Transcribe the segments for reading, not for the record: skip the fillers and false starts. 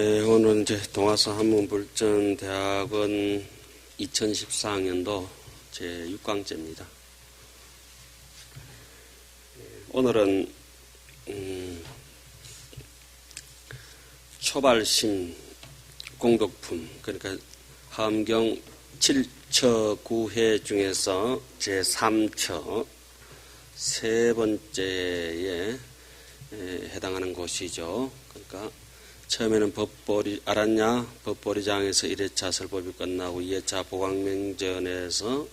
오늘은 이제 동아서 한문불전대학원 2014학년도 제6강째입니다. 오늘은 초발심 공덕품, 그러니까 하엄경 7처 9회 중에서 제3처 세 번째에 해당하는 곳이죠. 그러니까 처음에는 법보리장에서 1회차 설법이 끝나고 2회차 보강명전에서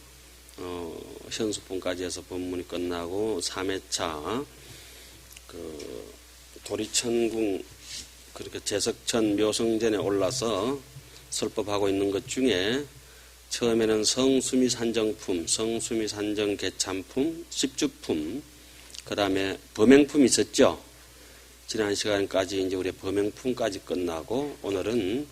현수품까지 해서 법문이 끝나고 3회차 도리천궁, 그러니까 제석천 묘성전에 올라서 설법하고 있는 것 중에 처음에는 성수미 산정품, 성수미 산정 개참품, 십주품, 그 다음에 범행품이 있었죠. 지난 시간까지 이제 우리 범행품까지 끝나고 오늘은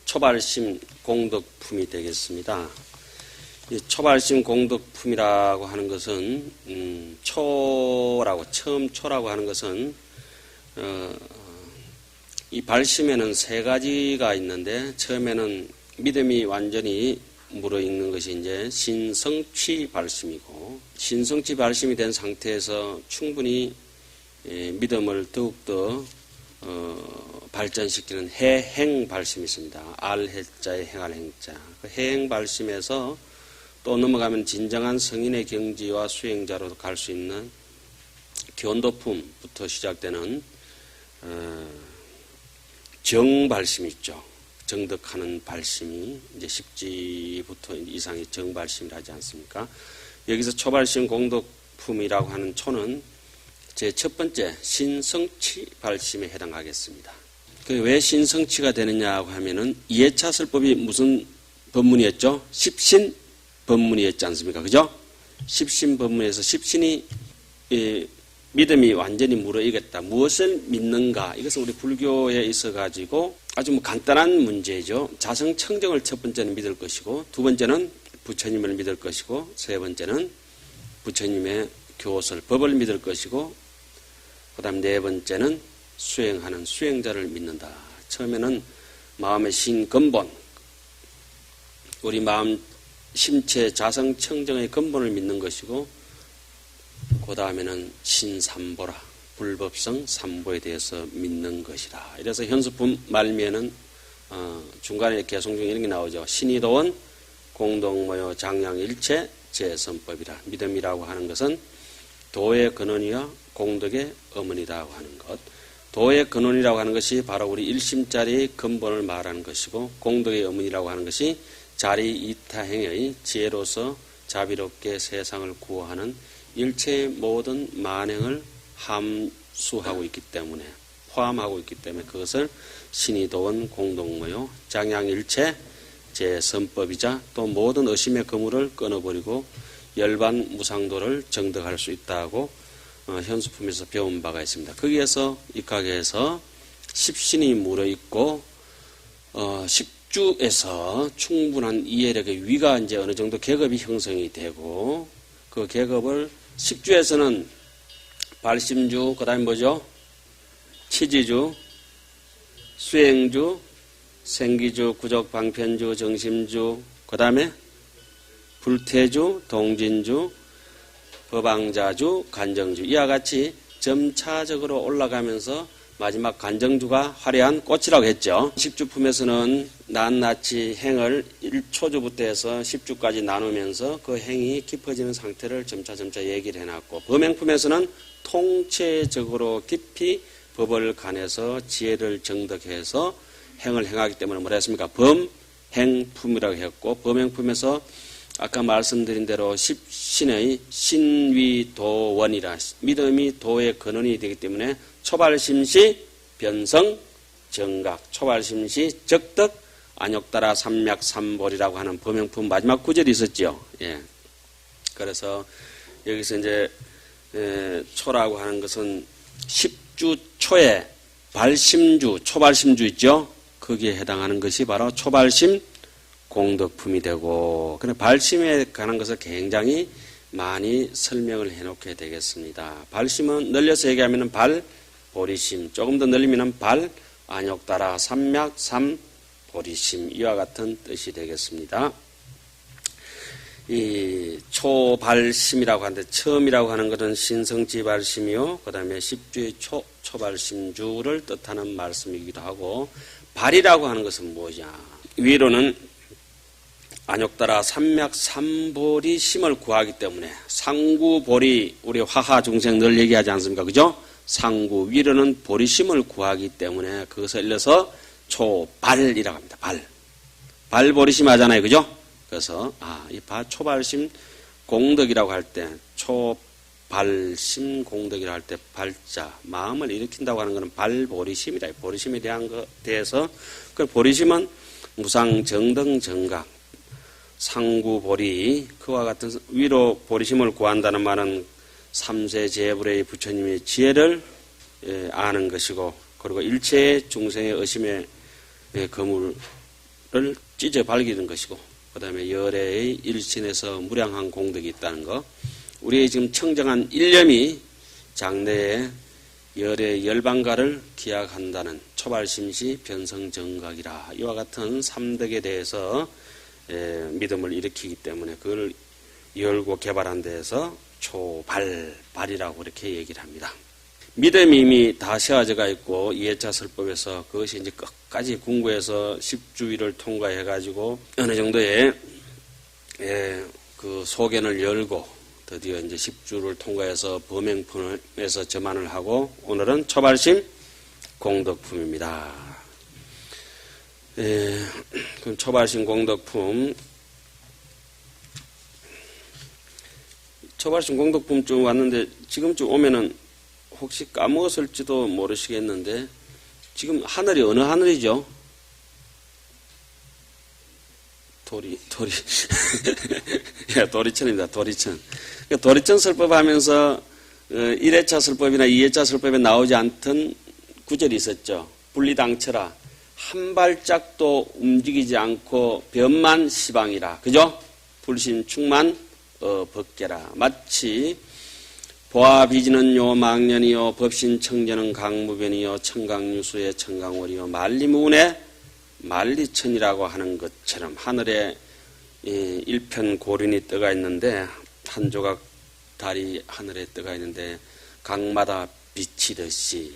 초발심 공덕품이 되겠습니다. 이 초발심 공덕품이라고 하는 것은 처음 초라고 하는 것은 이 발심에는 세 가지가 있는데, 처음에는 믿음이 완전히 물어있는 것이 이제 신성취 발심이고, 신성취 발심이 된 상태에서 충분히 믿음을 더욱더 발전시키는 해행 발심이 있습니다. 알해자에 행할 행자. 그 해행 발심에서 또 넘어가면 진정한 성인의 경지와 수행자로 갈 수 있는 견도품부터 시작되는 정발심이 있죠. 정덕하는 발심이 이제 10지부터 이상이 정발심이라 하지 않습니까? 여기서 초발심 공덕품이라고 하는 초는 제 첫 번째 신성취 발심에 해당하겠습니다. 왜 신성취가 되느냐고 하면은 2회차 설법이 무슨 법문이었죠? 십신 법문이었지 않습니까? 그죠? 십신 법문에서 십신이 믿음이 완전히 무르익었다. 무엇을 믿는가? 이것은 우리 불교에 있어가지고 아주 간단한 문제죠. 자성청정을 첫 번째는 믿을 것이고, 두 번째는 부처님을 믿을 것이고, 세 번째는 부처님의 교설, 법을 믿을 것이고, 그 다음 네 번째는 수행하는 수행자를 믿는다. 처음에는 마음의 신근본, 우리 마음 심체 자성청정의 근본을 믿는 것이고, 그 다음에는 신삼보라, 불법성 삼보에 대해서 믿는 것이다. 이래서 현수품 말미에는 중간에 개송 중에 이런 게 나오죠. 신이도원 공동모여 장량일체 제선법이라. 믿음이라고 하는 것은 도의 근원이와 공덕의 어머니라고 하는 것. 도의 근원이라고 하는 것이 바로 우리 일심자리의 근본을 말하는 것이고, 공덕의 어머니라고 하는 것이 자리 이타행의 지혜로서 자비롭게 세상을 구호하는 일체의 모든 만행을 함수하고 있기 때문에, 포함하고 있기 때문에 그것을 신이도원 공동모요 장량일체 제선법이자 또 모든 의심의 그물을 끊어버리고 열반 무상도를 정득할 수 있다고 현수품에서 배운 바가 있습니다. 거기에서 입각해서 십신이 물어있고 십주에서 충분한 이해력의 위가 이제 어느 정도 계급이 형성이 되고, 그 계급을 십주에서는 발심주, 그 다음에 뭐죠? 치지주, 수행주, 생기주, 구적, 방편주, 정심주, 그 다음에 불태주, 동진주, 법왕자주, 간정주, 이와 같이 점차적으로 올라가면서 마지막 간정주가 화려한 꽃이라고 했죠. 십주품에서는 낱낱이 행을 1초주부터 해서 10주까지 나누면서 그 행이 깊어지는 상태를 점차 얘기를 해놨고, 범행품에서는 통체적으로 깊이 법을 간해서 지혜를 정덕해서 행을 행하기 때문에 뭐라 했습니까? 범행품이라고 했고, 범행품에서 아까 말씀드린 대로 십신의 신위도원이라, 믿음이 도의 근원이 되기 때문에 초발심시 변성 정각, 초발심시 적덕 안욕따라 삼맥삼볼이라고 하는 범행품 마지막 구절이 있었죠. 예. 그래서 여기서 이제 초라고 하는 것은 십주 초에 발심주, 초발심주 있죠. 거기에 해당하는 것이 바로 초발심 공덕품이 되고, 그런 발심에 관한 것을 굉장히 많이 설명을 해놓게 되겠습니다. 발심은 늘려서 얘기하면 보리심, 조금 더 늘리면 발, 안욕따라 삼맥 삼 보리심, 이와 같은 뜻이 되겠습니다. 이 초발심이라고 하는데, 처음이라고 하는 것은 신성지발심이요, 그 다음에 십주의 초발심주를 뜻하는 말씀이기도 하고, 발이라고 하는 것은 뭐냐? 위로는 안욕따라 삼맥 삼보리심을 구하기 때문에, 상구보리, 우리 화하중생 늘 얘기하지 않습니까? 그죠? 상구, 위로는 보리심을 구하기 때문에 그것을 일러서 초발이라고 합니다. 발보리심 하잖아요. 그죠? 그래서 이 초발심 공덕이라고 할 때, 초발심 공덕이라고 할 때 발자, 마음을 일으킨다고 하는 것은 발보리심이다. 보리심에 대해서 그 보리심은 무상정등정각, 상구보리, 그와 같은 위로 보리심을 구한다는 말은 삼세제불의 부처님의 지혜를 아는 것이고, 그리고 일체 중생의 의심의 거물을 찢어 발기는 것이고, 그 다음에 열애의 일신에서 무량한 공덕이 있다는 것, 우리의 지금 청정한 일념이 장래에 열의 열반가를 기약한다는 초발심시 변성정각이라, 이와 같은 삼덕에 대해서 믿음을 일으키기 때문에 그걸 열고 개발한 데에서 초발이라고 이렇게 얘기를 합니다. 믿음이 이미 다 세워져가 있고, 이해차 설법에서 그것이 이제 끝까지 궁구해서 10주위를 통과해가지고 어느 정도의 그 소견을 열고 드디어 이제 10주를 통과해서 범행품에서 저만을 하고, 오늘은 초발심 공덕품입니다. 그럼 초발심 공덕품, 초발심 공덕품쯤 왔는데, 지금쯤 오면은 혹시 까먹었을지도 모르시겠는데, 지금 하늘이 어느 하늘이죠? 도리천입니다. 도리천. 도리천 설법 하면서 1회차 설법이나 2회차 설법에 나오지 않던 구절이 있었죠. 분리당처라. 한 발짝도 움직이지 않고 변만 시방이라. 그죠? 불신충만 벗게라. 마치 보아비지는 요 망년이요, 법신청전은 강무변이요, 청강유수의 청강월이요, 만리무운의 만리천이라고 하는 것처럼 하늘에 일편고륜이 떠가 있는데, 한 조각 달이 하늘에 떠가 있는데 각마다 비치듯이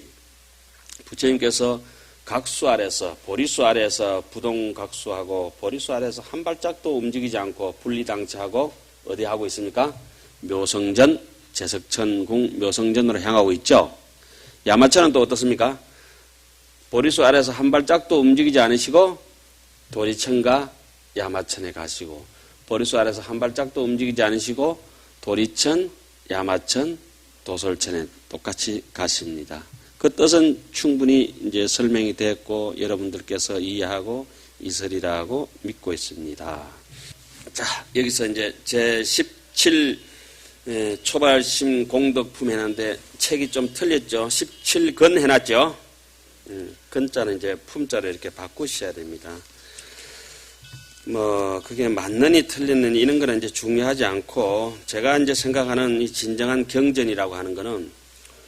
부처님께서 각수 아래서, 보리수 아래서 부동각수하고 보리수 아래서 한 발짝도 움직이지 않고 분리당처하고 어디 하고 있습니까? 묘성전, 제석천궁 묘성전으로 향하고 있죠. 야마천은 또 어떻습니까? 보리수 아래서 한 발짝도 움직이지 않으시고 도리천과 야마천에 가시고, 보리수 아래서 한 발짝도 움직이지 않으시고 도리천, 야마천, 도솔천에 똑같이 가십니다. 그 뜻은 충분히 이제 설명이 됐고 여러분들께서 이해하고 있으리라고 믿고 있습니다. 자, 여기서 이제 제17 초발심 공덕품 해놨는데 책이 좀 틀렸죠. 17건 해놨죠. 건자는 이제 품자로 이렇게 바꾸셔야 됩니다. 그게 맞느니 틀렸느니 이런 거는 이제 중요하지 않고, 제가 이제 생각하는 이 진정한 경전이라고 하는 거는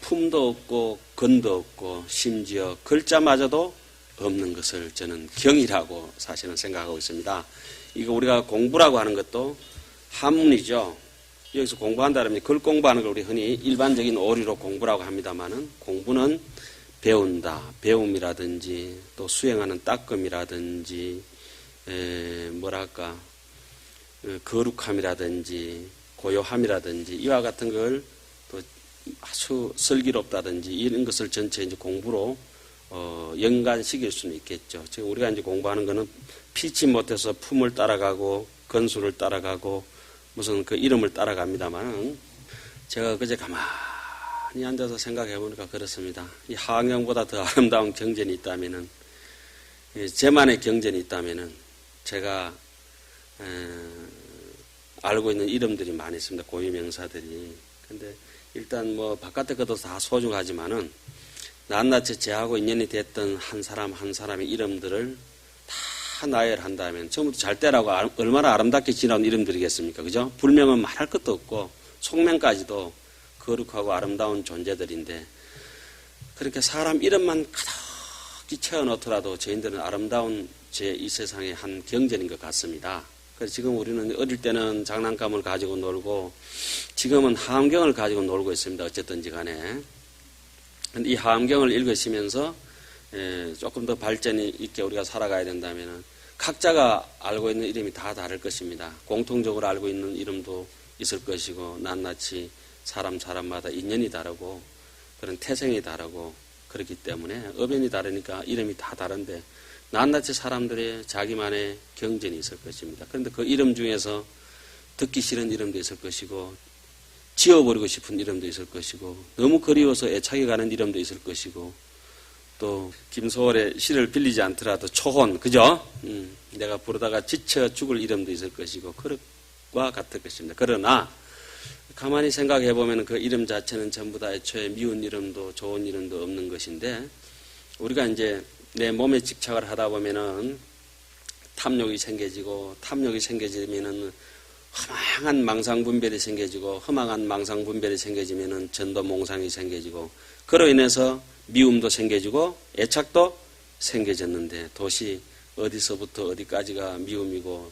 품도 없고 건도 없고 심지어 글자마저도 없는 것을 저는 경이라고 사실은 생각하고 있습니다. 이거 우리가 공부라고 하는 것도 한문이죠. 여기서 공부한다면 글 공부하는 걸 우리 흔히 일반적인 오리로 공부라고 합니다만은, 공부는 배운다, 배움이라든지 또 수행하는 따끔이라든지 거룩함이라든지 고요함이라든지 이와 같은 걸 또 아주 슬기롭다든지 이런 것을 전체 이제 공부로 연관시킬 수는 있겠죠. 지금 우리가 이제 공부하는 거는 피치 못해서 품을 따라가고 건수를 따라가고 무슨 그 이름을 따라갑니다만, 제가 그제 가만히 앉아서 생각해 보니까 그렇습니다. 이 하황경보다 더 아름다운 경전이 있다면은, 제만의 경전이 있다면은 제가 알고 있는 이름들이 많이 있습니다. 고유 명사들이. 근데 일단 바깥에 것도 다 소중하지만은 낱낱이 제하고 인연이 됐던 한 사람 한 사람의 이름들을 다 나열한다면 처음부터 잘 때라고 얼마나 아름답게 지나온 이름들이겠습니까? 그죠? 불명은 말할 것도 없고 속명까지도 거룩하고 아름다운 존재들인데, 그렇게 사람 이름만 가득히 채워놓더라도 저희들은 아름다운 제 이 세상의 한 경전인 것 같습니다. 그래서 지금 우리는 어릴 때는 장난감을 가지고 놀고 지금은 하암경을 가지고 놀고 있습니다. 어쨌든지 간에. 근데 이 하암경을 읽으시면서 조금 더 발전이 있게 우리가 살아가야 된다면 각자가 알고 있는 이름이 다 다를 것입니다. 공통적으로 알고 있는 이름도 있을 것이고 낱낱이 사람마다 인연이 다르고 그런 태생이 다르고 그렇기 때문에 어변이 다르니까 이름이 다 다른데 낱낱이 사람들의 자기만의 경전이 있을 것입니다. 그런데 그 이름 중에서 듣기 싫은 이름도 있을 것이고 지워버리고 싶은 이름도 있을 것이고 너무 그리워서 애착이 가는 이름도 있을 것이고 또 김소월의 시를 빌리지 않더라도 초혼 그죠? 내가 부르다가 지쳐 죽을 이름도 있을 것이고 그것과 같을 것입니다. 그러나 가만히 생각해 보면 그 이름 자체는 전부 다 애초에 미운 이름도 좋은 이름도 없는 것인데 우리가 이제 내 몸에 집착을 하다 보면은 탐욕이 생겨지고 탐욕이 생겨지면은 허망한 망상분별이 생겨지고 허망한 망상분별이 생겨지면은 전도몽상이 생겨지고 그로 인해서 미움도 생겨지고 애착도 생겨졌는데 도시 어디서부터 어디까지가 미움이고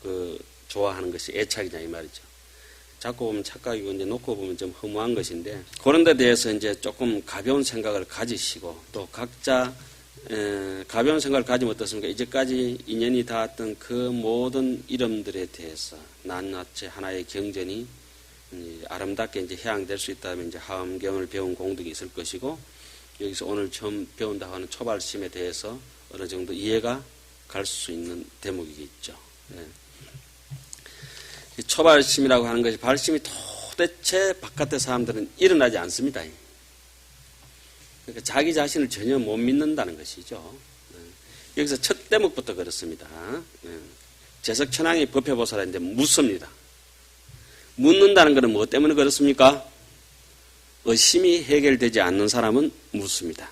그 좋아하는 것이 애착이냐 이 말이죠. 자꾸 보면 착각이고 이제 놓고 보면 좀 허무한 것인데 그런 데 대해서 이제 조금 가벼운 생각을 가지시고 또 각자 가벼운 생각을 가지면 어떻습니까? 이제까지 인연이 닿았던 그 모든 이름들에 대해서 낱낱이 하나의 경전이 아름답게 이제 해양될 수 있다면 이제 하암경을 배운 공덕이 있을 것이고 여기서 오늘 처음 배운다고 하는 초발심에 대해서 어느 정도 이해가 갈 수 있는 대목이겠죠. 이 초발심이라고 하는 것이 발심이 도대체 바깥의 사람들은 일어나지 않습니다. 그러니까 자기 자신을 전혀 못 믿는다는 것이죠. 여기서 첫 대목부터 그렇습니다. 제석천왕이 법회보살인데 묻습니다. 묻는다는 것은 무엇 때문에 그렇습니까? 의심이 해결되지 않는 사람은 묻습니다.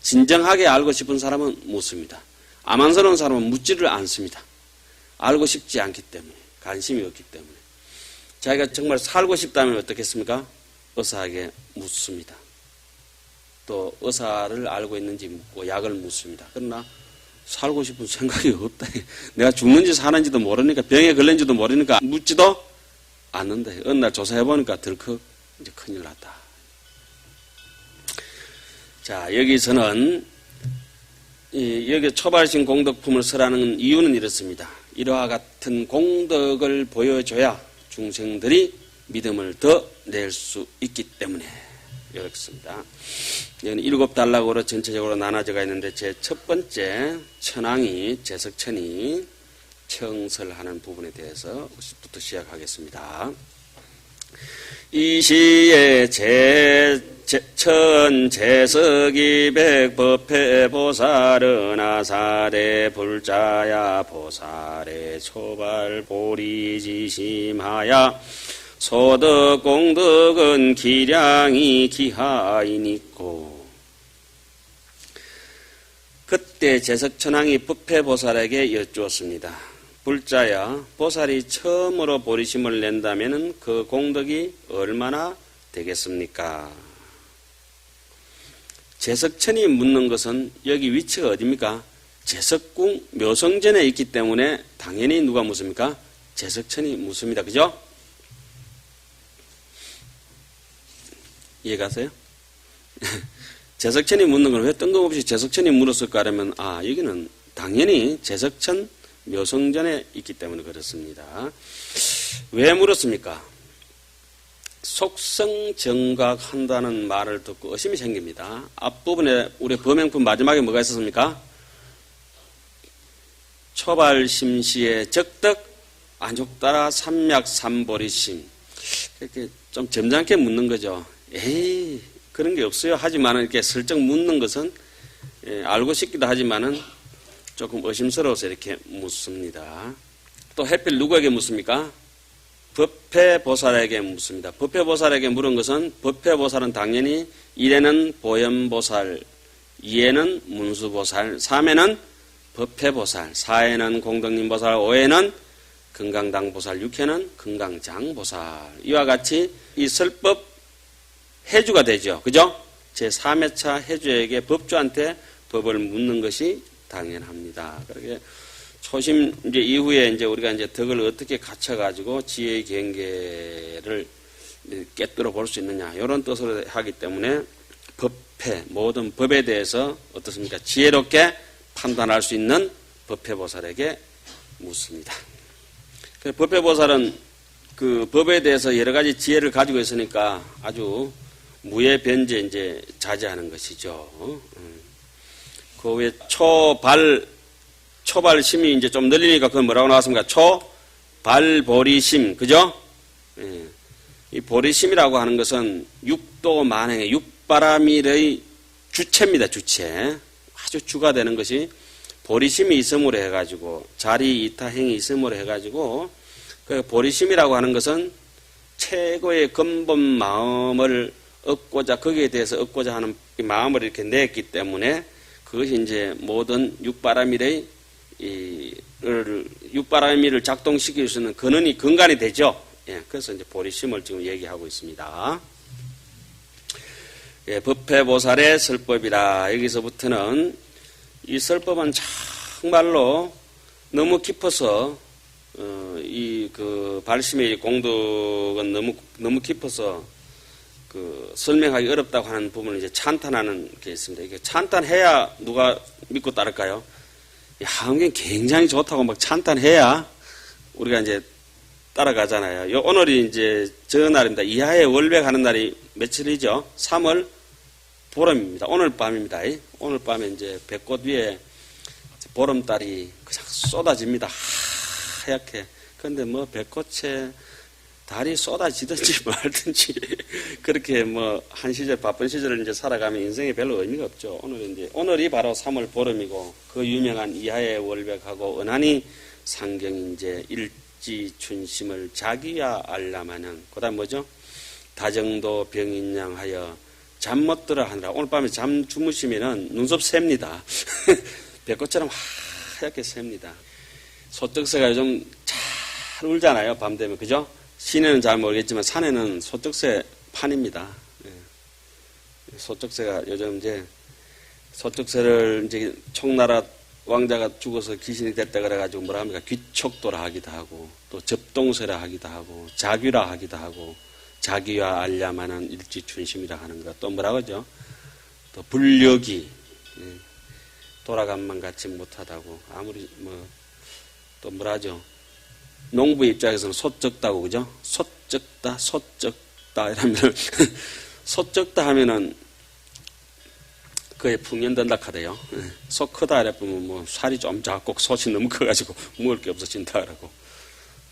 진정하게 알고 싶은 사람은 묻습니다. 암만스러운 사람은 묻지를 않습니다. 알고 싶지 않기 때문에, 관심이 없기 때문에. 자기가 정말 살고 싶다면 어떻겠습니까? 의사에게 묻습니다. 또 의사를 알고 있는지 묻고 약을 묻습니다. 그러나 살고 싶은 생각이 없다. 내가 죽는지 사는지도 모르니까 병에 걸린지도 모르니까 묻지도 않는데 어느 날 조사해보니까 덜컥 이제 큰일 났다. 자, 여기서는 여기 초발심 공덕품을 설하는 이유는 이렇습니다. 이러한 같은 공덕을 보여줘야 중생들이 믿음을 더 낼 수 있기 때문에 이렇습니다. 여기는 7단락으로 전체적으로 나눠져가 있는데 제 첫 번째 천왕이 제석천이 청설하는 부분에 대해서부터 시작하겠습니다. 이 시에 천 제석이 백법회 보살은 아사대 불자야 보살의 초발 보리지심하야 소덕 공덕은 기량이 기하이니고. 그때 제석천왕이 법회보살에게 여쭈었습니다. 불자야, 보살이 처음으로 보리심을 낸다면 그 공덕이 얼마나 되겠습니까? 제석천이 묻는 것은 여기 위치가 어디입니까? 제석궁 묘성전에 있기 때문에 당연히 누가 묻습니까? 제석천이 묻습니다. 그죠? 이해가세요? 제석천이 묻는 건 왜 뜬금없이 제석천이 물었을까 하면 여기는 당연히 제석천 묘성전에 있기 때문에 그렇습니다. 왜 물었습니까? 속성정각한다는 말을 듣고 의심이 생깁니다. 앞부분에 우리 범행품 마지막에 뭐가 있었습니까? 초발심시의 적덕 안욕따라 삼맥삼보리심. 이렇게 좀 점잖게 묻는 거죠. 에이, 그런 게 없어요. 하지만 이렇게 슬쩍 묻는 것은 알고 싶기도 하지만은 조금 의심스러워서 이렇게 묻습니다. 또 하필 누구에게 묻습니까? 법회보살에게 묻습니다. 법회보살에게 물은 것은 법회보살은 당연히 1에는 보현보살, 2에는 문수보살, 3에는 법회보살, 4에는 공덕님보살, 5에는 금강당보살, 6에는 금강장보살. 이와 같이 이 설법 해주가 되죠. 그죠? 제3회차 해주에게 법주한테 법을 묻는 것이 당연합니다. 그렇게 초심 이제 이후에 이제 우리가 이제 덕을 어떻게 갖춰가지고 지혜의 경계를 깨뜨려 볼 수 있느냐 이런 뜻으로 하기 때문에 법회 모든 법에 대해서 어떻습니까? 지혜롭게 판단할 수 있는 법회보살에게 묻습니다. 법회보살은 그 법에 대해서 여러 가지 지혜를 가지고 있으니까 아주 무예 변제 이제 자제하는 것이죠. 그 외에 초발심이 이제 좀 늘리니까 그건 뭐라고 나왔습니까? 초발보리심, 그죠? 예. 이 보리심이라고 하는 것은 육도 만행의 육바라밀의 주체입니다, 주체. 아주 주가 되는 것이 보리심이 있음으로 해가지고, 자리 이타행이 있음으로 해가지고, 그 보리심이라고 하는 것은 최고의 근본 마음을 얻고자, 거기에 대해서 얻고자 하는 마음을 이렇게 냈기 때문에 그것이 이제 모든 육바라밀의 육바라밀을 작동시킬 수 있는 근간이 되죠. 예, 그래서 이제 보리심을 지금 얘기하고 있습니다. 예, 법회보살의 설법이라 여기서부터는 이 설법은 정말로 너무 깊어서 이 그 발심의 공덕은 너무 깊어서 그 설명하기 어렵다고 하는 부분을 이제 찬탄하는 게 있습니다. 이게 찬탄해야 누가 믿고 따를까요? 환경이 굉장히 좋다고 막 찬탄해야 우리가 이제 따라가잖아요. 오늘이 이제 전날입니다. 이하에 월백하는 날이 며칠이죠? 3월 보름입니다. 오늘 밤입니다. 오늘 밤에 이제 백꽃 위에 보름달이 그냥 쏟아집니다. 하얗게. 그런데 뭐 백꽃에 달이 쏟아지든지 말든지 그렇게 뭐 한 시절 바쁜 시절을 이제 살아가면 인생에 별로 의미가 없죠. 오늘이 바로 3월 보름이고 그 유명한 이하의 월백하고 은하니 상경이 이제 일지춘심을 자기야 알라마는 그다음 뭐죠? 다정도 병인양하여 잠 못 들어 하느라 오늘 밤에 잠 주무시면은 눈썹 셉니다. 백꽃처럼 하얗게 셉니다. 소쩍새가 요즘 잘 울잖아요. 밤 되면 그죠? 시내는 잘 모르겠지만 산에는 소쩍새 판입니다. 소쩍새가 요즘 이제 소쩍새를 이제 청나라 왕자가 죽어서 귀신이 됐다 그래가지고 뭐라 합니까? 귀촉도라 하기도 하고 또 접동새라 하기도 하고 자귀라 하기도 하고 자기와 알야만한 일지춘심이라 하는 것 또 뭐라고 하죠? 또 불력이 돌아감만 같이 못하다고 아무리 뭐 또 뭐라 하죠? 농부 입장에서는 소쩍다고 그죠? 소쩍다 이러면 소쩍다 하면은 그에 풍년된다 하대요. 소 크다 이러면 뭐 살이 좀 작고 솥이 너무 커가지고 먹을 게 없어진다 그러고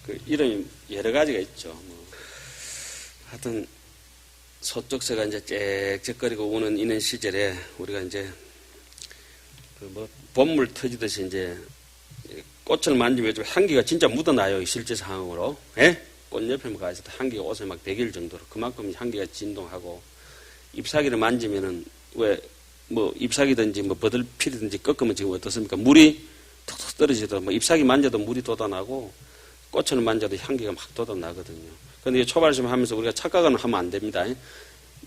그 이름이 여러 가지가 있죠. 뭐 하여튼 소쩍새가 이제 짹짹거리고 우는 이런 시절에 우리가 이제 그 뭐 봄물 터지듯이 이제 꽃을 만지면 좀 향기가 진짜 묻어나요. 실제 상황으로. 예? 꽃 옆에 가서 향기가 옷에 막 배길 정도로 그만큼 향기가 진동하고 잎사귀를 만지면은 왜 뭐 잎사귀든지 뭐 버들피든지 꺾으면 지금 어떻습니까? 물이 툭툭 떨어지도 뭐 잎사귀 만져도 물이 돋아나고 꽃을 만져도 향기가 막 돋아나거든요. 그런데 초발심 하면서 우리가 착각은 하면 안 됩니다.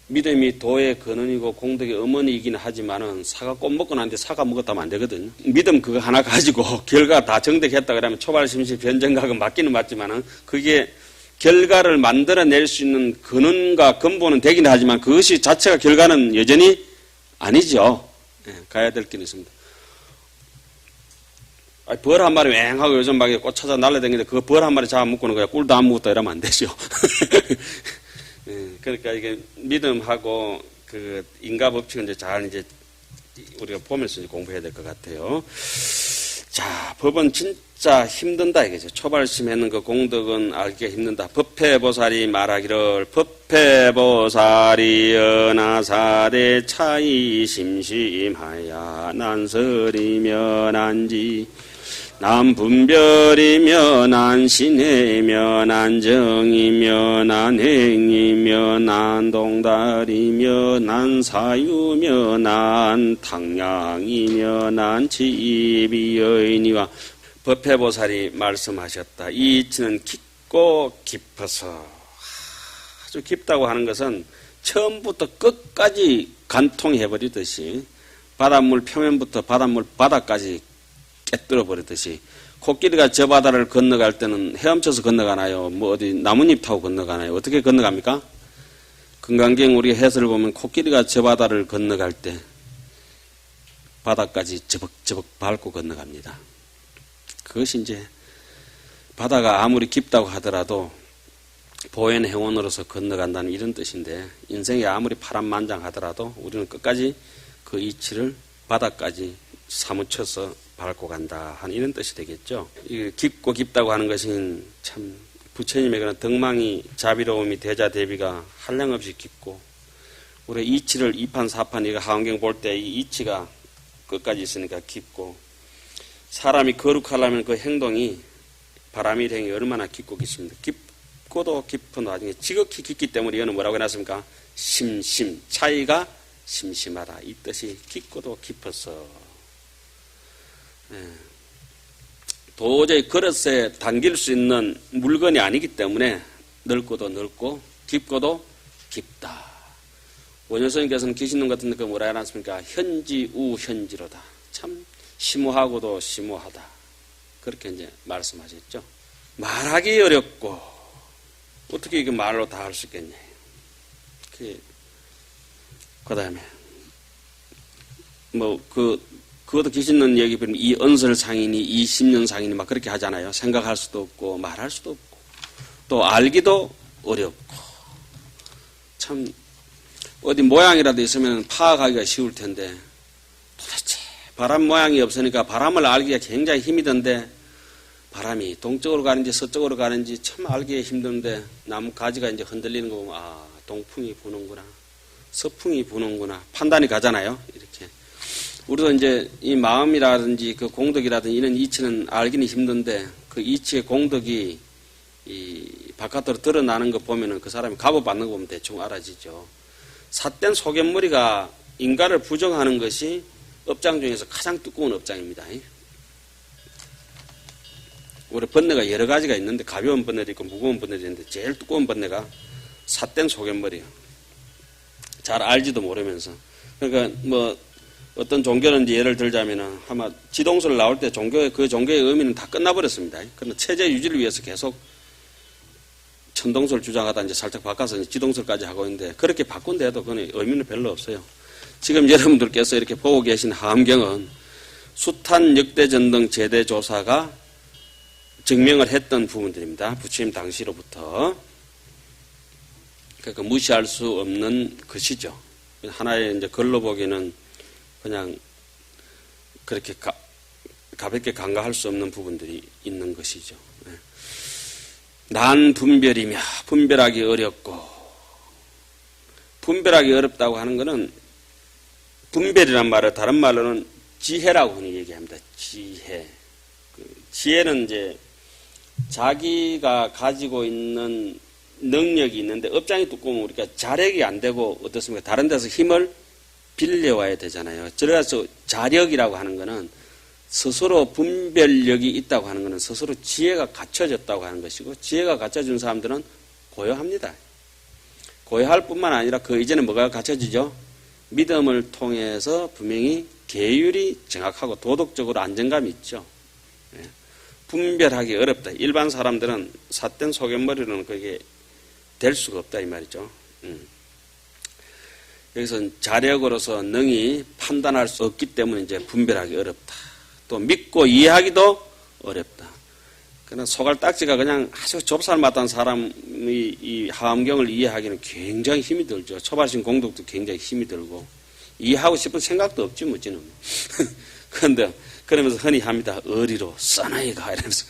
믿음이 도의 근원이고 공덕의 어머니이긴 하지만은 사과 꽃 먹고 나는데 사과 먹었다면 안 되거든요. 믿음 그거 하나 가지고 결과 다 정득했다 그러면 초발심시 변정각은 맞기는 맞지만은 그게 결과를 만들어낼 수 있는 근원과 근본은 되긴 하지만 그것이 자체가 결과는 여전히 아니죠. 예, 가야 될 길이 있습니다. 벌 한 마리 왱하고 요즘 막 꽃 찾아 날라다니는데 그 벌 한 마리 잡아먹고는 그냥 꿀도 안 먹었다 이러면 안 되죠. 예, 그러니까 이게 믿음하고 그 인과 법칙은 이제 잘 이제 우리가 보면서 이제 공부해야 될 것 같아요. 자, 법은 진짜 힘든다 이거죠. 초발심하는 그 공덕은 알기가 힘든다. 법회보살이 말하기를 법회보살이 은하사대 차이 심심하야 난설이며 난지 난 분별이며 난 신혜며 난 정이며 난 행이며 난 동달이며 난 사유며 난 탕량이며 난 지비여이니와 법회보살이 말씀하셨다. 이 이치는 깊고 깊어서 아주 깊다고 하는 것은 처음부터 끝까지 관통해버리듯이 바닷물 표면부터 바닷물 바닥까지 깨뜨려 버리듯이 코끼리가 저 바다를 건너갈 때는 헤엄쳐서 건너가나요? 뭐 어디 나뭇잎 타고 건너가나요? 어떻게 건너갑니까? 금강경 우리 해설을 보면 코끼리가 저 바다를 건너갈 때 바다까지 저벅저벅 밟고 건너갑니다. 그것이 이제 바다가 아무리 깊다고 하더라도 보행 행원으로서 건너간다는 이런 뜻인데, 인생이 아무리 파란만장하더라도 우리는 끝까지 그 이치를 바다까지 사무쳐서 밟고 간다 하는 이런 뜻이 되겠죠. 이 깊고 깊다고 하는 것은 참 부처님의 그런 덕망이 자비로움이 대자 대비가 한량없이 깊고, 우리 이치를 이판사판 이거 하원경 볼 때 이 이치가 끝까지 있으니까 깊고, 사람이 거룩하려면 그 행동이 바람일 행이 얼마나 깊고 깊습니다. 깊고도 깊은 와중에 지극히 깊기 때문에 이거는 뭐라고 해놨습니까? 심심, 차이가 심심하다. 이 뜻이 깊고도 깊어서 도저히 그릇에 담길 수 있는 물건이 아니기 때문에 넓고도 넓고 깊고도 깊다. 원효스님께서는 계시는 것 같은 그 뭐라 해놨습니까? 현지우현지로다. 참 심오하고도 심오하다. 그렇게 이제 말씀하셨죠. 말하기 어렵고 어떻게 이게 말로 다 할 수 있겠냐. 그 다음에 그것도 계시는 얘기 보면 이 언설 상인이 이 심령 상인이 막 그렇게 하잖아요. 생각할 수도 없고 말할 수도 없고 또 알기도 어렵고, 참 어디 모양이라도 있으면 파악하기가 쉬울 텐데 도대체 바람 모양이 없으니까 바람을 알기가 굉장히 힘이 든데, 바람이 동쪽으로 가는지 서쪽으로 가는지 참 알기가 힘든데, 나무 가지가 이제 흔들리는 거 보면 아, 동풍이 부는구나, 서풍이 부는구나 판단이 가잖아요. 이렇게 우리도 이제 이 마음이라든지 그 공덕이라든지 이런 이치는 알기는 힘든데, 그 이치의 공덕이 이 바깥으로 드러나는 거 보면은 그 사람이 값어받는 거 보면 대충 알아지죠. 삿된 소견머리가 인간을 부정하는 것이 업장 중에서 가장 두꺼운 업장입니다. 우리 번뇌가 여러 가지가 있는데 가벼운 번뇌도 있고 무거운 번뇌도 있는데 제일 두꺼운 번뇌가 삿된 소견머리예요. 잘 알지도 모르면서. 그러니까 뭐 어떤 종교는 이제 예를 들자면은 아마 지동설 나올 때 그 종교의 의미는 다 끝나버렸습니다. 그러나 체제 유지를 위해서 계속 천동설 주장하다 이제 살짝 바꿔서 이제 지동설까지 하고 있는데, 그렇게 바꾼데도 그건 의미는 별로 없어요. 지금 여러분들께서 이렇게 보고 계신 하암경은 숱한 역대전등 제대조사가 증명을 했던 부분들입니다. 부처님 당시로부터. 그러니까 무시할 수 없는 것이죠. 하나의 이제 글로 보기에는 그냥 그렇게 가볍게 간과할 수 없는 부분들이 있는 것이죠. 난 분별이며 분별하기 어렵고, 분별하기 어렵다고 하는 것은 분별이란 말을 다른 말로는 지혜라고 흔히 얘기합니다. 지혜. 지혜는 이제 자기가 가지고 있는 능력이 있는데 업장이 두꺼우면 우리가 자력이 안 되고 어떻습니까? 다른 데서 힘을 빌려와야 되잖아요. 그래서 자력이라고 하는 것은 스스로 분별력이 있다고 하는 것은 스스로 지혜가 갖춰졌다고 하는 것이고, 지혜가 갖춰진 사람들은 고요합니다. 고요할 뿐만 아니라 그 이전에 뭐가 갖춰지죠? 믿음을 통해서 분명히 계율이 정확하고 도덕적으로 안정감이 있죠. 분별하기 어렵다. 일반 사람들은 삿된 소견머리로는 그게 될 수가 없다 이 말이죠. 여기서 자력으로서 능히 판단할 수 없기 때문에 이제 분별하기 어렵다. 또 믿고 이해하기도 어렵다. 그러나 소갈딱지가 그냥 아주 좁쌀마땅한 사람이 이 하암경을 이해하기는 굉장히 힘이 들죠. 초발심 공덕도 굉장히 힘이 들고 이해하고 싶은 생각도 없지 뭐지는. 그런데 그러면서 흔히 합니다. 어리로 사나이가 이러면서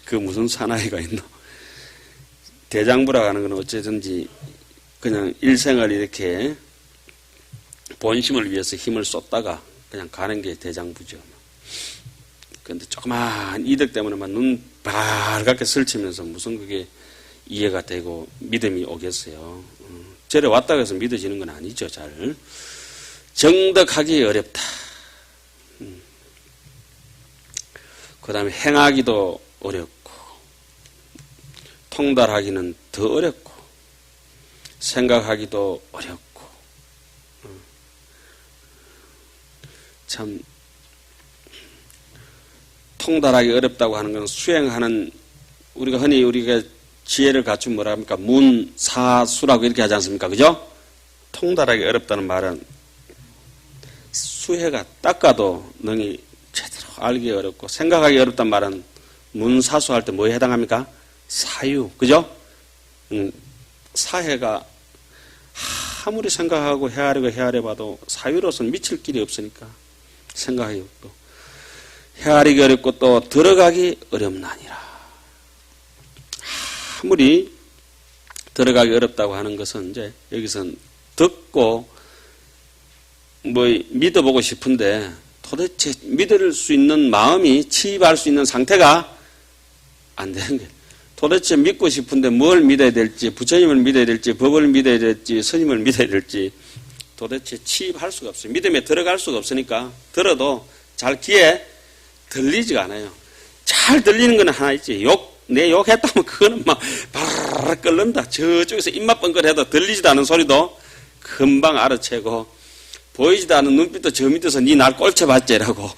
그 무슨 사나이가 있노. 대장부라고 하는 건 어쨌든지 그냥 일생을 이렇게 본심을 위해서 힘을 쏟다가 그냥 가는 게 대장부죠. 그런데 조그만 이득 때문에만 눈 발갛게 설치면서 무슨 그게 이해가 되고 믿음이 오겠어요. 절에 왔다고 해서 믿어지는 건 아니죠. 잘 정덕하기 어렵다. 그 다음에 행하기도 어렵고 통달하기는 더 어렵고 생각하기도 어렵고, 참 통달하기 어렵다고 하는 것은 수행하는, 우리가 흔히 우리가 지혜를 갖춘 뭐라 합니까? 문사수라고 이렇게 하지 않습니까? 그죠? 통달하기 어렵다는 말은 수혜가 닦아도 능히 제대로 알기 어렵고, 생각하기 어렵단 말은 문사수 할 때 뭐에 해당합니까? 사유. 그죠? 사해가 아무리 생각하고 헤아려 봐도 사유로서는 미칠 길이 없으니까 생각하기 어렵고, 헤아리기 어렵고 또 들어가기 어렵나니라. 아무리 들어가기 어렵다고 하는 것은 이제 여기서는 듣고 뭐 믿어보고 싶은데 도대체 믿을 수 있는 마음이 치입할 수 있는 상태가 안 되는 거예요. 도대체 믿고 싶은데 뭘 믿어야 될지, 부처님을 믿어야 될지, 법을 믿어야 될지, 스님을 믿어야 될지 도대체 치입할 수가 없어요. 믿음에 들어갈 수가 없으니까 들어도 잘 귀에 들리지가 않아요. 잘 들리는 건 하나 있지. 내 욕했다면 그거는 막 바라락 끓는다. 저쪽에서 입맛 뻥끗해도 들리지도 않은 소리도 금방 알아채고, 보이지도 않은 눈빛도 저 밑에서 니 날 꼴쳐봤지라고.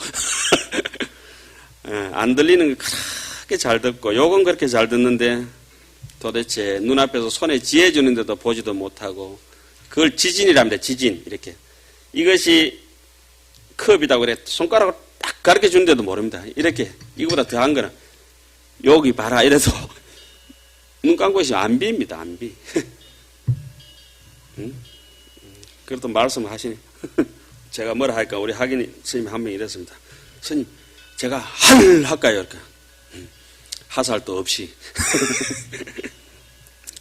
안 들리는 거 그렇게 잘 듣고, 욕은 그렇게 잘 듣는데 도대체 눈앞에서 손에 지혜 주는데도 보지도 못하고, 그걸 지진이랍니다. 지진. 이렇게. 이것이 컵이라고 그래. 손가락으로 딱 가르쳐 주는데도 모릅니다. 이렇게. 이거보다 더한 거는 여기 봐라 이래도 눈 감고 있으면 안 비입니다. 안 비. 응? 그래도 말씀을 하시네. 제가 뭐라 할까? 우리 학인 스님 한 명 이랬습니다. 스님, 제가 할 할까요? 이렇게. 하살도 없이.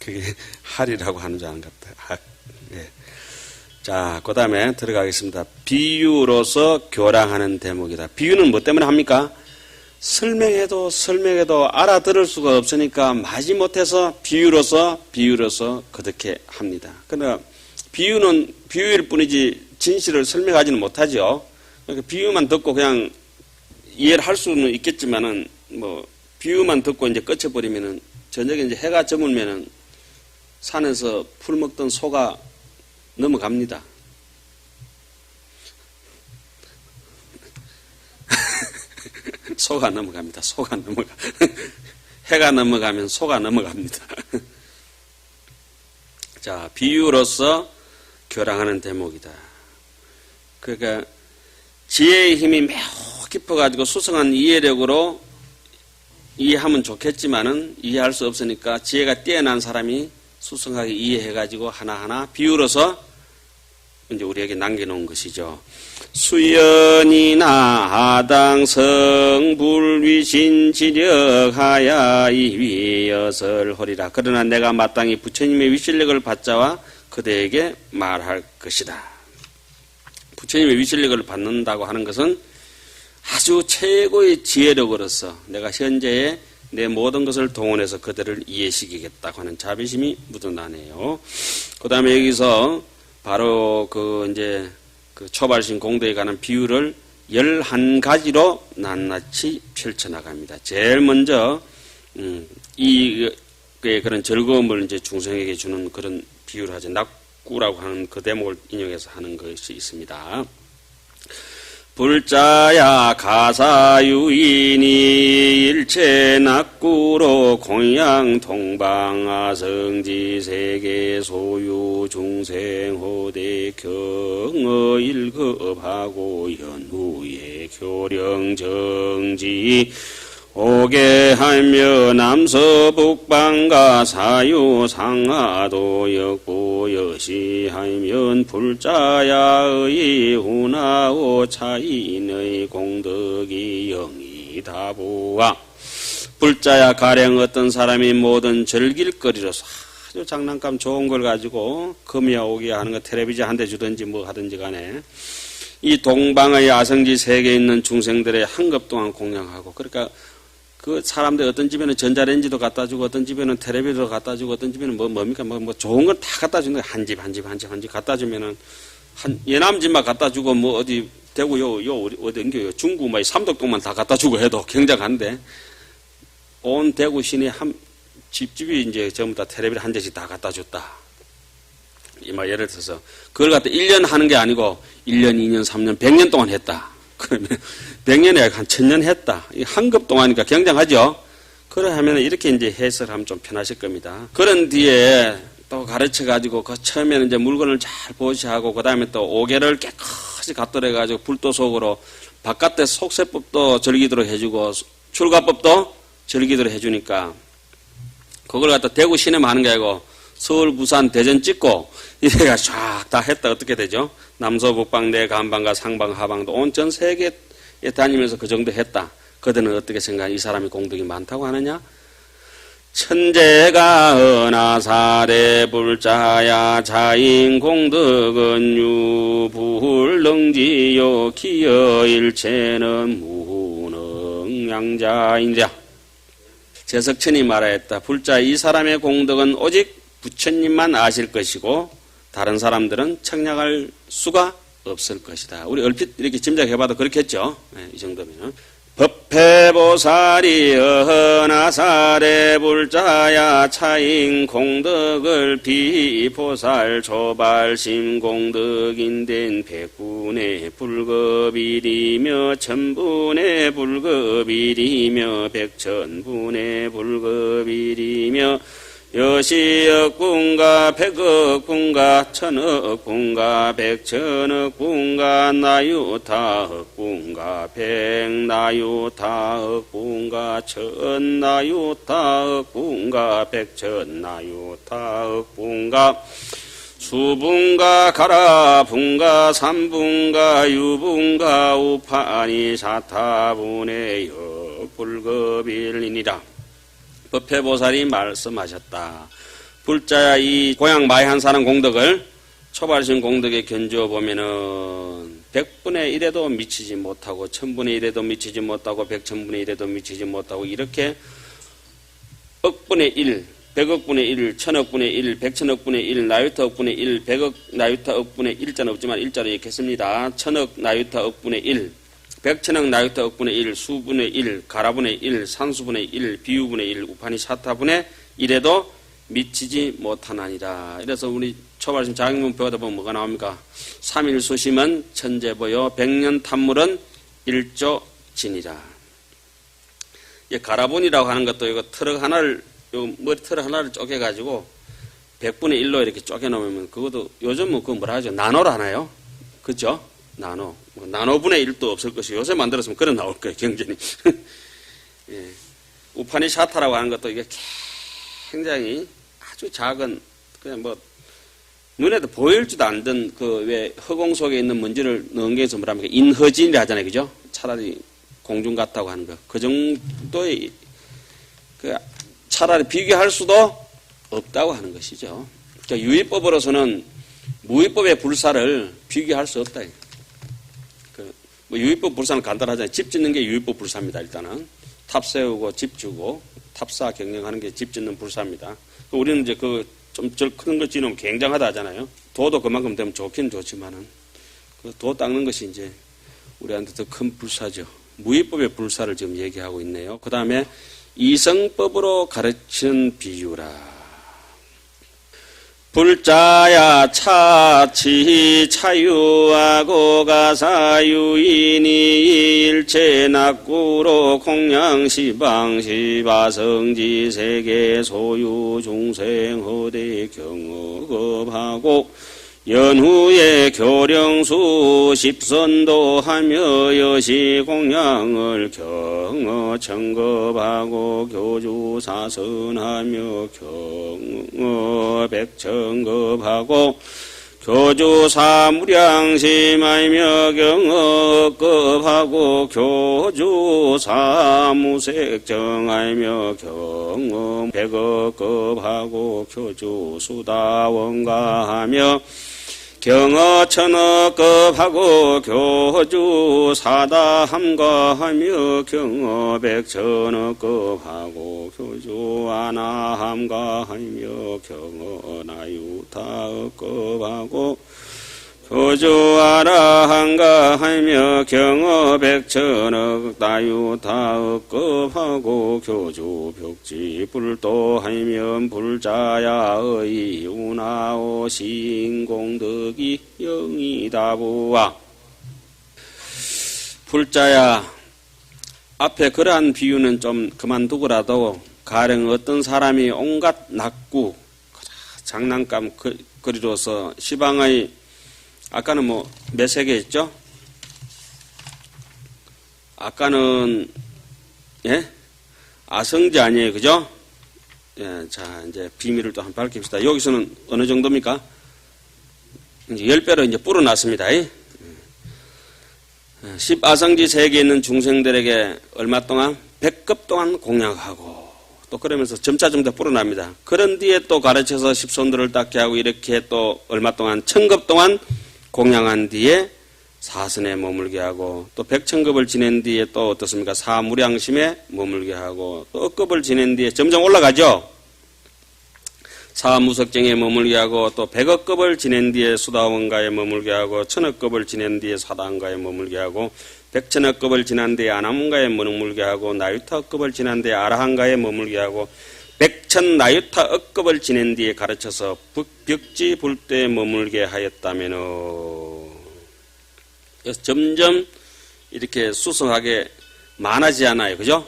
그게 할이라고 하는 줄 아는 것 같아요. 예. 자, 그 다음에 들어가겠습니다. 비유로서 교량하는 대목이다. 비유는 뭐 때문에 합니까? 설명해도 알아들을 수가 없으니까 마지못해서 비유로서 그렇게 합니다. 그러나 비유는 비유일 뿐이지 진실을 설명하지는 못하죠. 그러니까 비유만 듣고 그냥 이해를 할 수는 있겠지만은 뭐 비유만 듣고 이제 끝쳐버리면은 저녁에 이제 해가 저물면은 산에서 풀 먹던 소가 넘어갑니다. 소가 넘어갑니다. 해가 넘어가면 소가 넘어갑니다. 자, 비유로서 교량하는 대목이다. 그러니까 지혜의 힘이 매우 깊어가지고 수성한 이해력으로 이해하면 좋겠지만은 이해할 수 없으니까 지혜가 뛰어난 사람이 수성하게 이해해가지고 하나하나 비유로서 이제 우리에게 남겨놓은 것이죠. 수연이나 하당성 불위신 지력하야 이 위여설 허리라. 그러나 내가 마땅히 부처님의 위실력을 받자와 그대에게 말할 것이다. 부처님의 위실력을 받는다고 하는 것은 아주 최고의 지혜력으로서 내가 현재의 내 모든 것을 동원해서 그들을 이해시키겠다고 하는 자비심이 묻어나네요. 그 다음에 여기서 바로 그 초발심 공덕에 관한 비유를 11가지로 낱낱이 펼쳐나갑니다. 제일 먼저, 그런 즐거움을 이제 중생에게 주는 그런 비유를 하죠. 낙구라고 하는 그 대목을 인용해서 하는 것이 있습니다. 불자야 가사유인이 일체 낙구로 공양 통방아성지 세계 소유 중생호대 경어 일급하고 연후에 교령정지 오게 하며 남서북방가 사유 상하도 역부 여시하면 불자야의 훈하오 차인의 공덕이 영이 다부와. 불자야 가령 어떤 사람이 모든 즐길거리로서 아주 장난감 좋은 걸 가지고 금이야 오기야 하는 거 텔레비전 한 대 주든지 뭐 하든지 간에 이 동방의 아성지 세계에 있는 중생들의 한 급 동안 공양하고, 그러니까 그 사람들 어떤 집에는 전자레인지도 갖다 주고 어떤 집에는 텔레비전도 갖다 주고 어떤 집에는 뭡니까 뭐 좋은 걸 다 갖다 주는 한 집 갖다 주면은 한 예남 집만 갖다 주고 뭐 어디 대구 요 어디 인교요 중구 뭐 삼덕동만 다 갖다 주고 해도 굉장한데 온 대구 시내 한 집집이 이제 전부 다 텔레비전 한 대씩 다 갖다 줬다. 예를 들어서 그걸 갖다 1년 하는 게 아니고 1년, 2년, 3년, 100년 동안 했다. 그러면 100년에 한 1000년 했다. 한급 동안이니까 굉장하죠. 그러하면 이렇게 이제 해석하면 좀 편하실 겁니다. 그런 뒤에 또 가르쳐 가지고 그 처음에는 이제 물건을 잘 보시하고 그 다음에 또 옥외를 깨끗이 갖도래 가지고 불도속으로 바깥에 속세법도 즐기도록 해주고 출가법도 즐기도록 해주니까 그걸 갖다 대구 시내만 하는 게 아니고 서울, 부산, 대전 찍고 이래가 쫙 다 했다. 어떻게 되죠? 남서, 북방, 내, 간방과 상방, 하방도 온 전 세계에 다니면서 그 정도 했다. 그들은 어떻게 생각하냐? 이 사람이 공덕이 많다고 하느냐? 천재가 은하사대 불자야 자인 공덕은 유불능지요 기여일체는 무능양자인자. 제석천이 말하였다. 불자 이 사람의 공덕은 오직 부처님만 아실 것이고 다른 사람들은 청량할 수가 없을 것이다. 우리 얼핏 이렇게 짐작해봐도 그렇겠죠. 네, 이 정도면. 법회보살이 은하사대 불자야 차인 공덕을 비보살 조발심 공덕인된 백분의 불급일이며 천분의 불급일이며 백천분의 불급일이며 여시억분과 백억분과 천억분과 백천억분과 나유타억분과 백나유타억분과 천나유타억분과 백천나유타억분과 수분과 가라분과 삼분과 유분과 우파니 사타분의 역불급일이니라. 법회보살이 말씀하셨다. 불자야 이 고향 마이한 사람 공덕을 초발신 공덕에 견주어 보면은 100분의 1에도 미치지 못하고 1000분의 1에도 미치지 못하고 100천분의 1에도 미치지 못하고 이렇게 억분의 1, 100억분의 1, 1000억분의 1, 100천억분의 1, 나유타억분의 1, 100억 나유타억분의 1자는 없지만 1자로 이렇게 씁니다. 1000억 나유타억분의 1, 100천억 나유타억분의 1, 수분의 1, 가라분의 1, 산수분의 1, 비유분의 1, 우파니 사타분의 1에도 미치지 못하나니라. 이래서 우리 초발심 자격문 배우다 보면 뭐가 나옵니까? 3일수심은 천재보여 백년 탐물은 일조진이라. 이 가라분이라고 하는 것도 이거 트럭 하나를 요 머리 트럭 하나를 쪼개가지고 100분의 1로 이렇게 쪼개놓으면 그것도 요즘은 그거 뭐라 하죠? 나노로 하나요? 그죠? 나노. 나노분의 1도 없을 것이고 요새 만들었으면 그래 나올 거예요. 경전이. 예. 우파니 샤타라고 하는 것도 이게 굉장히 아주 작은 그냥 뭐 눈에도 보일지도 않던 그 왜 허공 속에 있는 먼지를 넣은 게 있어 뭐랍니까? 인허진이라 하잖아요. 그죠? 차라리 공중 같다고 하는 거. 그 정도의 그 차라리 비교할 수도 없다고 하는 것이죠. 그러니까 유의법으로서는 무의법의 불사를 비교할 수 없다. 뭐 유의법 불사는 간단하잖아요. 집 짓는 게 유의법 불사입니다. 일단은 탑 세우고 집 주고 탑사 경영하는 게 집 짓는 불사입니다. 우리는 이제 그 좀 큰 거 지으면 굉장하다 하잖아요. 도도 그만큼 되면 좋긴 좋지만은 그 도 닦는 것이 이제 우리한테 더 큰 불사죠. 무의법의 불사를 지금 얘기하고 있네요. 그 다음에 이성법으로 가르치는 비유라. 불자야 차치 차유하고 가사유인이 일체 낙구로 공양시방시바성지 세계 소유 중생 허대 경업하고 연후에 교령수 십선도하며 여시공양을 경어 청겁하고 교주사선하며 경어 백청겁하고 교주사무량심하며 경어급하고 교주사무색정하며 경어 백업급하고 교주수다원가하며 경어천억급하고 교주사다함가하며 경어백천억급하고 교주아나함가하며 경어나유타억급하고 교주아라한가하며 경어백천억 나유타억급하고 교주벽지불도하면 불자야의 운하오 신공덕이 영이다부와. 불자야, 앞에 그러한 비유는 좀 그만두고라도 가령 어떤 사람이 온갖 낙구, 장난감 거리로서 시방의 아까는 뭐 몇 세계 있죠? 아까는 예? 아성지 아니에요, 그죠? 예, 자 이제 비밀을 또 한번 밝힙시다. 여기서는 어느 정도입니까? 이제 10배로 이제 불어났습니다. 10아성지 세계에 있는 중생들에게 얼마 동안? 100급 동안 공양하고 또 그러면서 점차 불어납니다. 그런 뒤에 또 가르쳐서 10손들을 닦게 하고 이렇게 또 얼마 동안 1000급 동안 공양한 뒤에 사선에 머물게 하고 또 100,000급을 지낸 뒤에 또 어떻습니까? 사무량심에 머물게 하고 또 억급을 지낸 뒤에 점점 올라가죠. 사무석정에 머물게 하고 또 100억급을 지낸 뒤에 수다원가에 머물게 하고 1000억급을 지낸 뒤에 사다원가에 머물게 하고 100,000억급을 지난 뒤에 아나문가에 머물게 하고 나유타억급을 지난 뒤에 아라한가에 머물게 하고 100,000나유타억급을 지낸 뒤에 가르쳐서 벽지불대에 머물게 하였다면은 점점 이렇게 수성하게 많아지지 않아요. 그죠?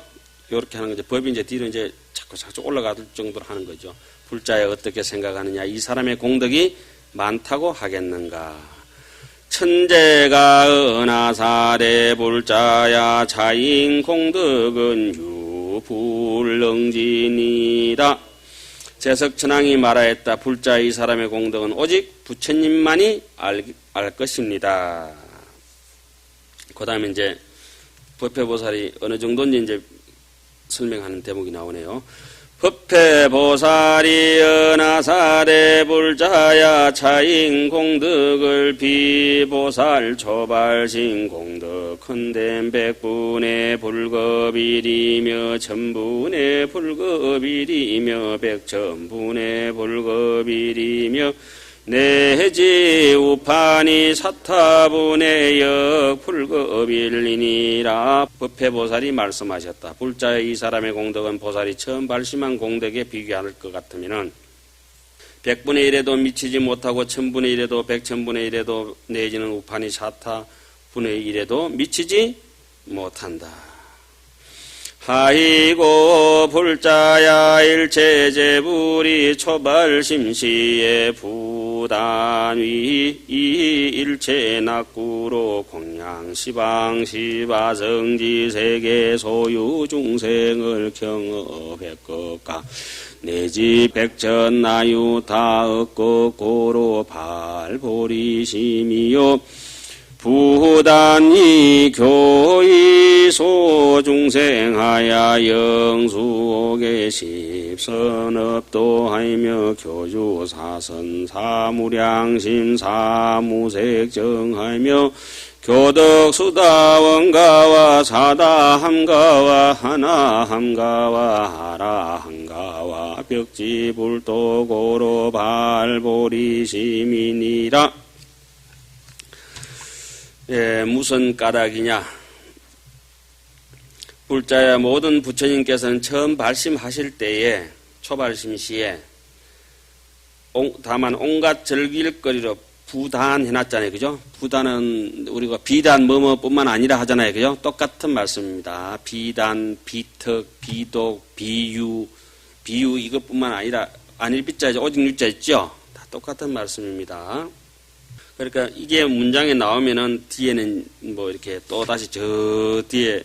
이렇게 하는 거죠. 법이 이제 뒤로 이제 자꾸 올라갈 정도로 하는 거죠. 불자에 어떻게 생각하느냐. 이 사람의 공덕이 많다고 하겠는가. 천재가 은하사대 불자야 자인 공덕은 유불능진이다. 제석천왕이 말하였다. 불자의 이 사람의 공덕은 오직 부처님만이 알 것입니다. 그 다음에 이제 법회보살이 어느 정도인지 이제 설명하는 대목이 나오네요. 법회보살이 은하사대 불자야 차인 공덕을 비보살 초발신 공덕 헌된 백분의 불급일이며 천분의 불급일이며 백천분의 불급일이며 내지 우판이 사타분의 역불급일이니라. 법회보살이 말씀하셨다. 불자의 이 사람의 공덕은 보살이 처음 발심한 공덕에 비교할 것 같으면은 100분의 1에도 미치지 못하고 1000분의 1에도 100,000분의 1에도 내지는 우판이 사타분의 1에도 미치지 못한다. 하이고 불자야 일체제불이 초발심시에 부단위 일체낙구로 공양시방시바성지 세계 소유 중생을 경업했것까 내지 백천나유 다억것고로 발보리심이요 부단이 교의소 중생하야 영수옥에 십선업도하며 교주사선 사무량심 사무색정하며 교덕수다원가와 사다함가와 하나함가와 하라함가와 벽지불도고로 발보리심이니라. 예, 무슨 까닭이냐? 불자야 모든 부처님께서는 처음 발심하실 때에 초발심 시에 다만 온갖 즐길거리로 부단해놨잖아요. 그죠? 부단은 우리가 비단 뭐뭐뿐만 아니라 하잖아요. 그죠? 똑같은 말씀입니다. 비단, 비특, 비독, 비유 이것뿐만 아니라 아닐 비자죠. 오직 유자 있죠? 다 똑같은 말씀입니다. 그러니까 이게 문장에 나오면은 뒤에는 뭐 이렇게 또 다시 저 뒤에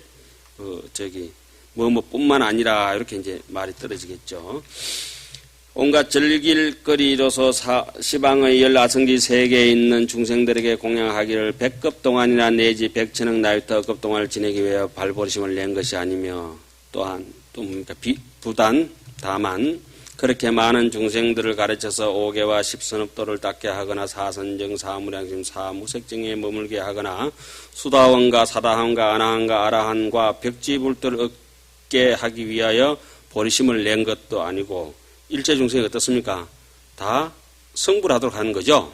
뭐뿐만 아니라 이렇게 이제 말이 떨어지겠죠. 온갖 즐길거리로서 시방의 열아성지 세계에 있는 중생들에게 공양하기를 100급 동안이나 내지 100천억 나유타급 동안을 지내기 위해 발버리심을 낸 것이 아니며 또한 또 뭡니까 부단 다만 그렇게 많은 중생들을 가르쳐서 5개와 10선업도를 닦게 하거나 사선정, 사무량심, 사무색정에 머물게 하거나 수다원가, 사다함가, 아나함가, 아라한과 벽지불도를 얻게 하기 위하여 보리심을 낸 것도 아니고 일체 중생이 어떻습니까? 다 성불하도록 하는 거죠.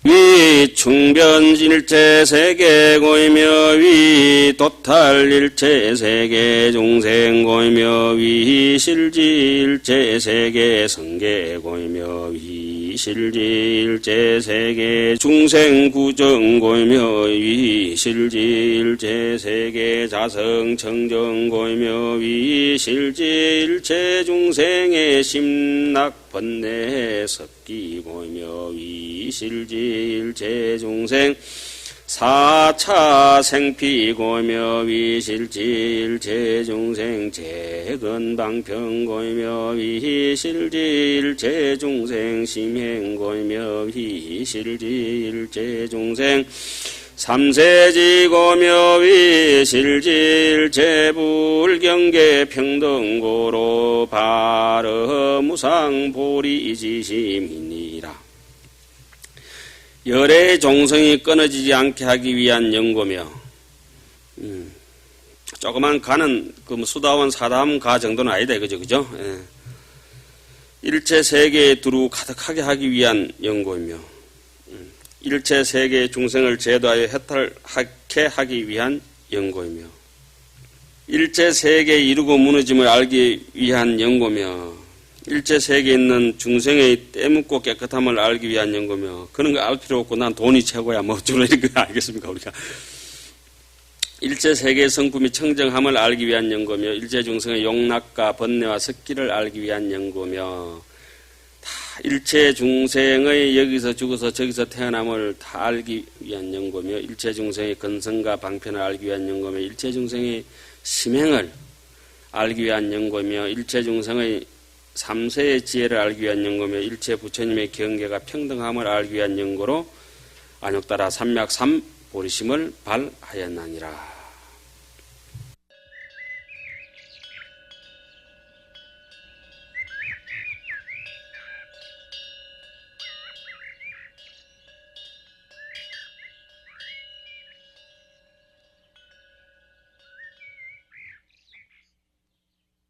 위 충변일체 세계 고이며 위 도탈일체 세계 중생 고이며 위 실지일체 세계 성계 고이며 위 실지일체 세계 중생 구정 고이며 위 실지일체 세계 자성 청정 고이며 위 실지일체 중생의 심락 번뇌 섭기 고이며 위 실지일체 중생 사차 생피 고이며 위 실지일체 중생 재근방평 고이며 위 실지일체 중생 심행 고이며 위 실지일체 중생 삼세지고며 위실질체 불경계 평등고로 바르무상보리지심이니라. 열의 종성이 끊어지지 않게 하기 위한 연고며 조그만 가는 그 수다원 사담 가 정도는 아니다 그죠? 예. 일체 세계에 두루 가득하게 하기 위한 연고이며 일체 세계의 중생을 제도하여 해탈하게 하기 위한 연고이며 일체 세계에 이루고 무너짐을 알기 위한 연고며 일체 세계에 있는 중생의 때묻고 깨끗함을 알기 위한 연고며 그런 거 알 필요 없고 난 돈이 최고야 뭐 주로 이런 거 알겠습니까 우리가. 일체 세계의 성품이 청정함을 알기 위한 연고며 일체 중생의 용락과 번뇌와 습기를 알기 위한 연고며 일체 중생의 여기서 죽어서 저기서 태어남을 다 알기 위한 연고며 일체 중생의 근성과 방편을 알기 위한 연고며 일체 중생의 심행을 알기 위한 연고며 일체 중생의 삼세의 지혜를 알기 위한 연고며 일체 부처님의 경계가 평등함을 알기 위한 연고로 안욕따라 삼맥삼 보리심을 발하였나니라.